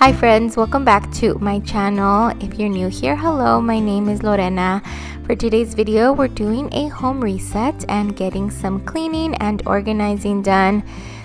Hi friends, welcome back to my channel. If you're new here, hello, my name is Lorena. For today's video, we're doing a home reset and getting some cleaning and organizing done.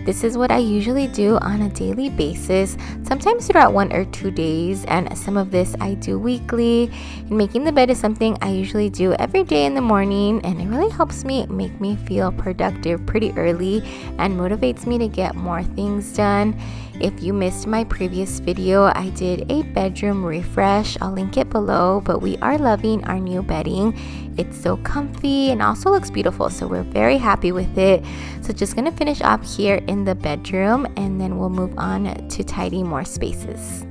This is what I usually do on a daily basis, sometimes throughout 1 or 2 days, and some of this I do weekly. And making the bed is something I usually do every day in the morning, and it really helps me make me feel productive pretty early and motivates me to get more things done. If you missed my previous video, I did a bedroom refresh. I'll link it below, but we are loving our new bedding. It's so comfy and also looks beautiful, so we're very happy with it. So just gonna finish up here in the bedroom and then we'll move on to tidy more spaces.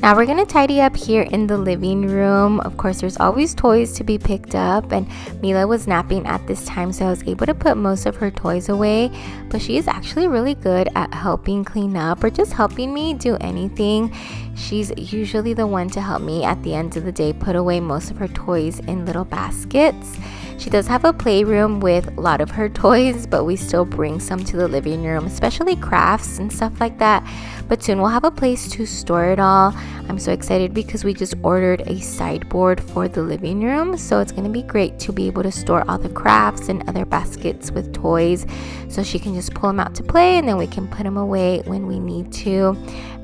Now we're gonna tidy up here in the living room. Of course, there's always toys to be picked up, and Mila was napping at this time, so I was able to put most of her toys away. But she is actually really good at helping clean up or just helping me do anything. She's usually the one to help me at the end of the day put away most of her toys in little baskets. She does have a playroom with a lot of her toys, but we still bring some to the living room, especially crafts and stuff like that. But soon we'll have a place to store it all. I'm so excited because we just ordered a sideboard for the living room, so it's going to be great to be able to store all the crafts and other baskets with toys, so she can just pull them out to play and then we can put them away when we need to.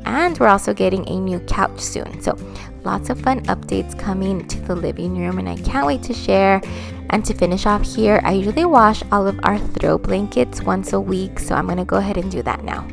And we're also getting a new couch soon, so lots of fun updates coming to the living room, and I can't wait to share. And to finish off here, I usually wash all of our throw blankets once a week, so I'm going to go ahead and do that now.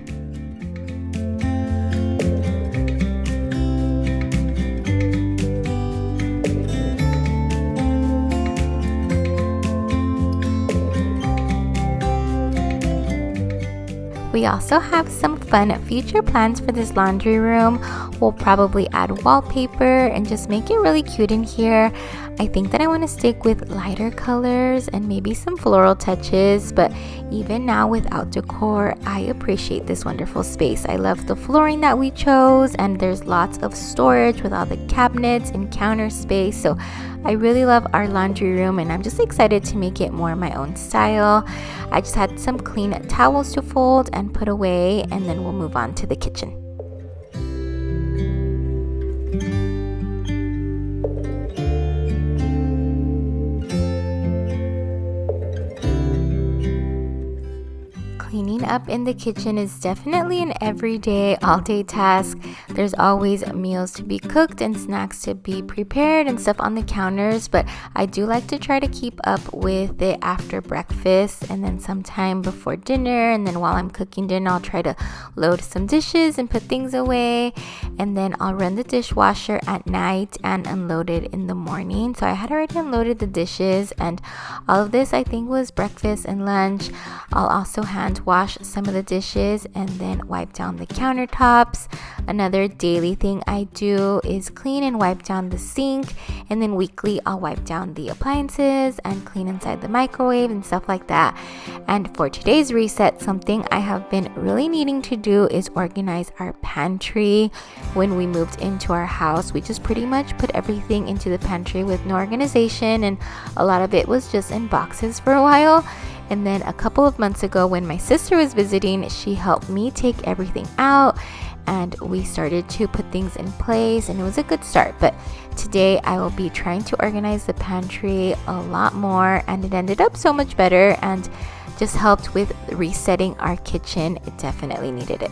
We also have some fun future plans for this laundry room. We'll probably add wallpaper and just make it really cute in here. I think that I want to stick with lighter colors and maybe some floral touches, but even now without decor, I appreciate this wonderful space. I love the flooring that we chose, and there's lots of storage with all the cabinets and counter space, so I really love our laundry room, and I'm just excited to make it more my own style. I just had some clean towels to fold and put away, and then we'll move on to the kitchen. Cleaning up in the kitchen is definitely an everyday, all-day task. There's always meals to be cooked and snacks to be prepared and stuff on the counters, but I do like to try to keep up with it after breakfast and then sometime before dinner, and then while I'm cooking dinner, I'll try to load some dishes and put things away, and then I'll run the dishwasher at night and unload it in the morning. So I had already unloaded the dishes, and all of this I think was breakfast and lunch. I'll also hand wash some of the dishes and then wipe down the countertops. Another daily thing I do is clean and wipe down the sink, and then weekly I'll wipe down the appliances and clean inside the microwave and stuff like that. And for today's reset, something I have been really needing to do is organize our pantry. When we moved into our house, we just pretty much put everything into the pantry with no organization, and a lot of it was just in boxes for a while. And then a couple of months ago, when my sister was visiting, she helped me take everything out and we started to put things in place, and it was a good start. But today I will be trying to organize the pantry a lot more, and it ended up so much better and just helped with resetting our kitchen. It definitely needed it.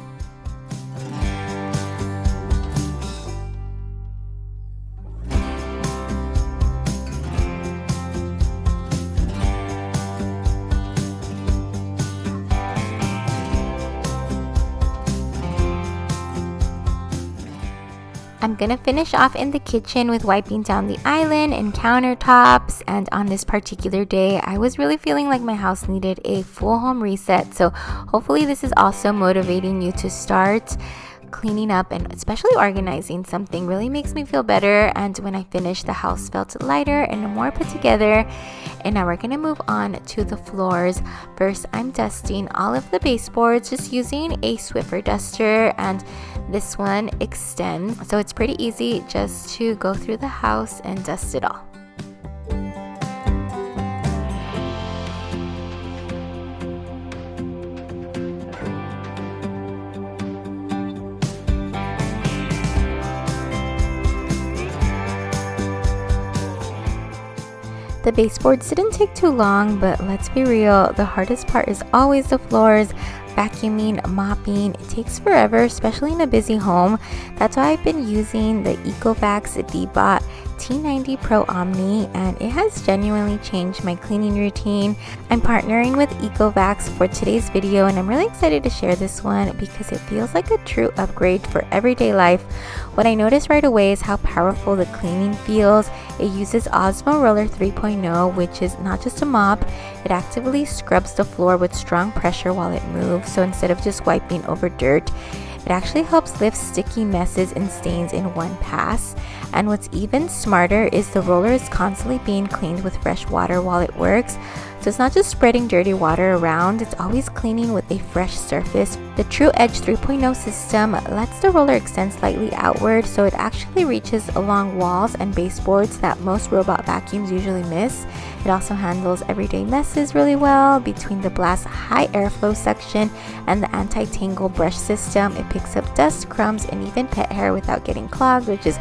I'm gonna finish off in the kitchen with wiping down the island and countertops, and on this particular day I was really feeling like my house needed a full home reset, so hopefully this is also motivating you to start. cleaning up and especially organizing something really makes me feel better, and when I finish, the house felt lighter and more put together. And now we're gonna move on to the floors. First, I'm dusting all of the baseboards just using a Swiffer duster, and this one extends, so it's pretty easy just to go through the house and dust it all. The baseboards didn't take too long, but let's be real, the hardest part is always the floors. Vacuuming, mopping, it takes forever, especially in a busy home. That's why I've been using the ECOVACS Dbot T90 Pro Omni, and it has genuinely changed my cleaning routine. I'm partnering with ECOVACS for today's video, and I'm really excited to share this one because it feels like a true upgrade for everyday life. What I noticed right away is how powerful the cleaning feels. It uses Osmo Roller 3.0, which is not just a mop, it actively scrubs the floor with strong pressure while it moves. So instead of just wiping over dirt, it actually helps lift sticky messes and stains in one pass. And what's even smarter is the roller is constantly being cleaned with fresh water while it works. So it's not just spreading dirty water around, it's always cleaning with a fresh surface. The True Edge 3.0 system lets the roller extend slightly outward, so it actually reaches along walls and baseboards that most robot vacuums usually miss. It also handles everyday messes really well. Between the Blast high airflow section and the anti-tangle brush system, it picks up dust, crumbs, and even pet hair without getting clogged, which is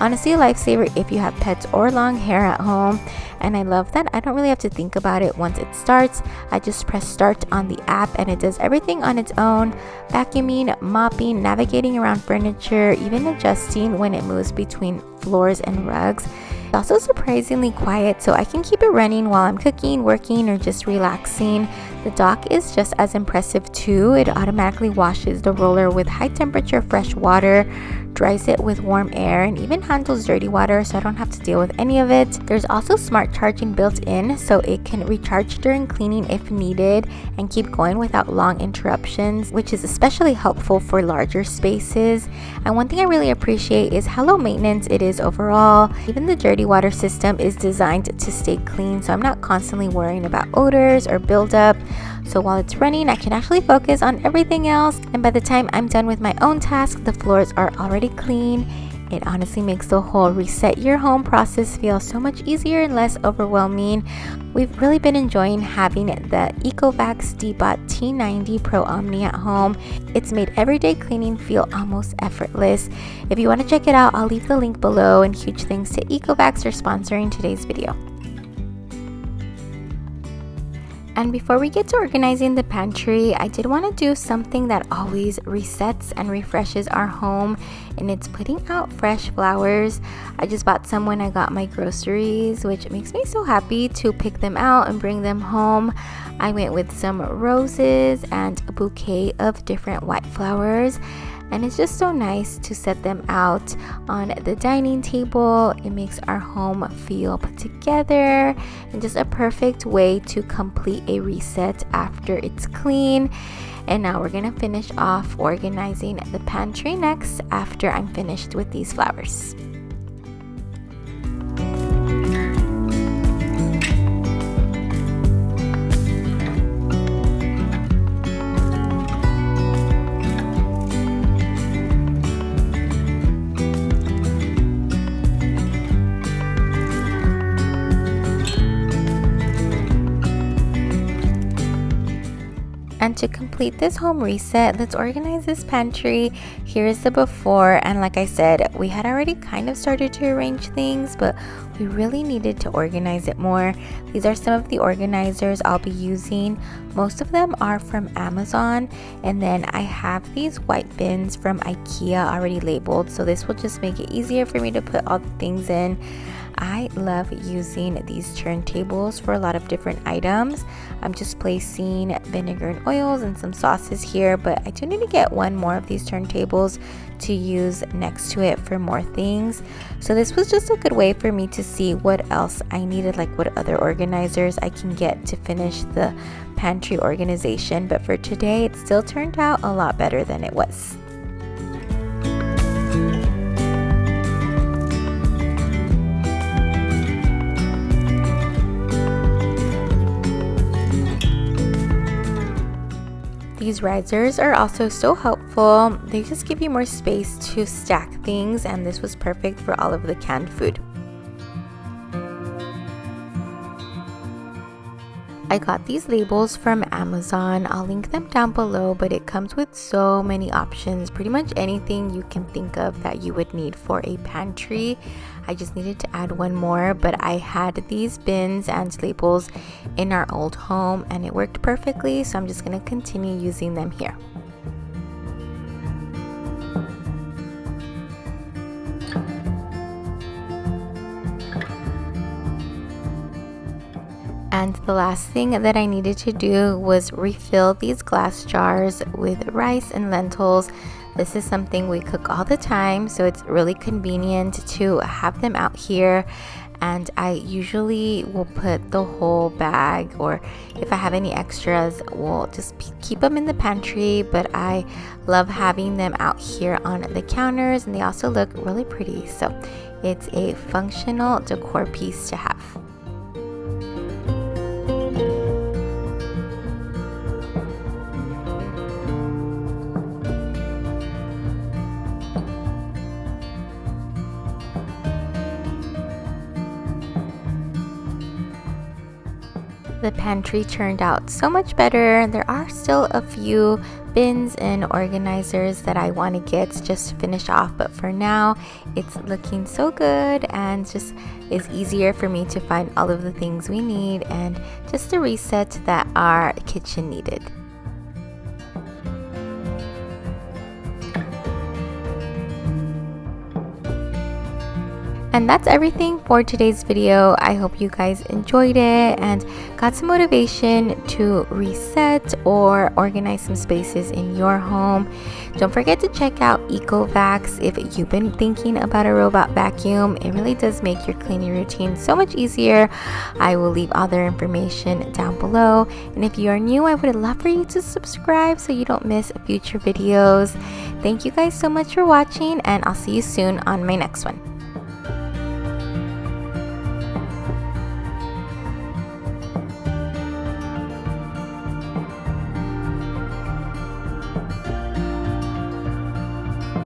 honestly a lifesaver if you have pets or long hair at home. And I love that I don't really have to think about it once it starts. I just press start on the app and it does everything on its own. Vacuuming, mopping, navigating around furniture, even adjusting when it moves between floors and rugs. It's also surprisingly quiet, so I can keep it running while I'm cooking, working, or just relaxing. The dock is just as impressive too. It automatically washes the roller with high temperature fresh water, dries it with warm air, and even handles dirty water, so I don't have to deal with any of it. There's also smart charging built in, so it can recharge during cleaning if needed and keep going without long interruptions, which is especially helpful for larger spaces. And one thing I really appreciate is how low maintenance it is overall. Even the dirty water system is designed to stay clean, so I'm not constantly worrying about odors or buildup. So while it's running, I can actually focus on everything else, and by the time I'm done with my own task, the floors are already clean. It honestly makes the whole reset your home process feel so much easier and less overwhelming. We've really been enjoying having the ECOVACS Dbot T90 Pro Omni at home. It's made everyday cleaning feel almost effortless. If you want to check it out, I'll leave the link below, and huge thanks to ECOVACS for sponsoring today's video. And before we get to organizing the pantry, I did want to do something that always resets and refreshes our home, and it's putting out fresh flowers. I just bought some when I got my groceries, which makes me so happy to pick them out and bring them home. I went with some roses and a bouquet of different white flowers. And it's just so nice to set them out on the dining table. It makes our home feel put together and just a perfect way to complete a reset after it's clean. And now we're gonna finish off organizing the pantry next after I'm finished with these flowers. And to complete this home reset, let's organize this pantry. Here's the before, and like I said, we had already kind of started to arrange things, but we really needed to organize it more. These are some of the organizers I'll be using. Most of them are from Amazon, and then I have these white bins from IKEA already labeled, so this will just make it easier for me to put all the things in. I love using these turntables for a lot of different items. I'm just placing vinegar and oils and some sauces here, but I do need to get one more of these turntables to use next to it for more things. So this was just a good way for me to see what else I needed, like what other organizers I can get to finish the pantry organization. But for today, it still turned out a lot better than it was. These risers are also so helpful. They just give you more space to stack things, and this was perfect for all of the canned food. I got these labels from Amazon. I'll link them down below, but it comes with so many options, pretty much anything you can think of that you would need for a pantry. I just needed to add one more, but I had these bins and labels in our old home and it worked perfectly, so I'm just going to continue using them here. And the last thing that I needed to do was refill these glass jars with rice and lentils. This is something we cook all the time, so it's really convenient to have them out here. And I usually will put the whole bag, or if I have any extras, we'll just keep them in the pantry. But I love having them out here on the counters, and they also look really pretty. So it's a functional decor piece to have. The pantry turned out so much better. There are still a few bins and organizers that I want to get just to finish off, but for now it's looking so good and just is easier for me to find all of the things we need and just the reset that our kitchen needed. And that's everything for today's video. I hope you guys enjoyed it and got some motivation to reset or organize some spaces in your home. Don't forget to check out ECOVACS if you've been thinking about a robot vacuum. It really does make your cleaning routine so much easier. I will leave all their information down below. And if you are new, I would love for you to subscribe so you don't miss future videos. Thank you guys so much for watching, and I'll see you soon on my next one.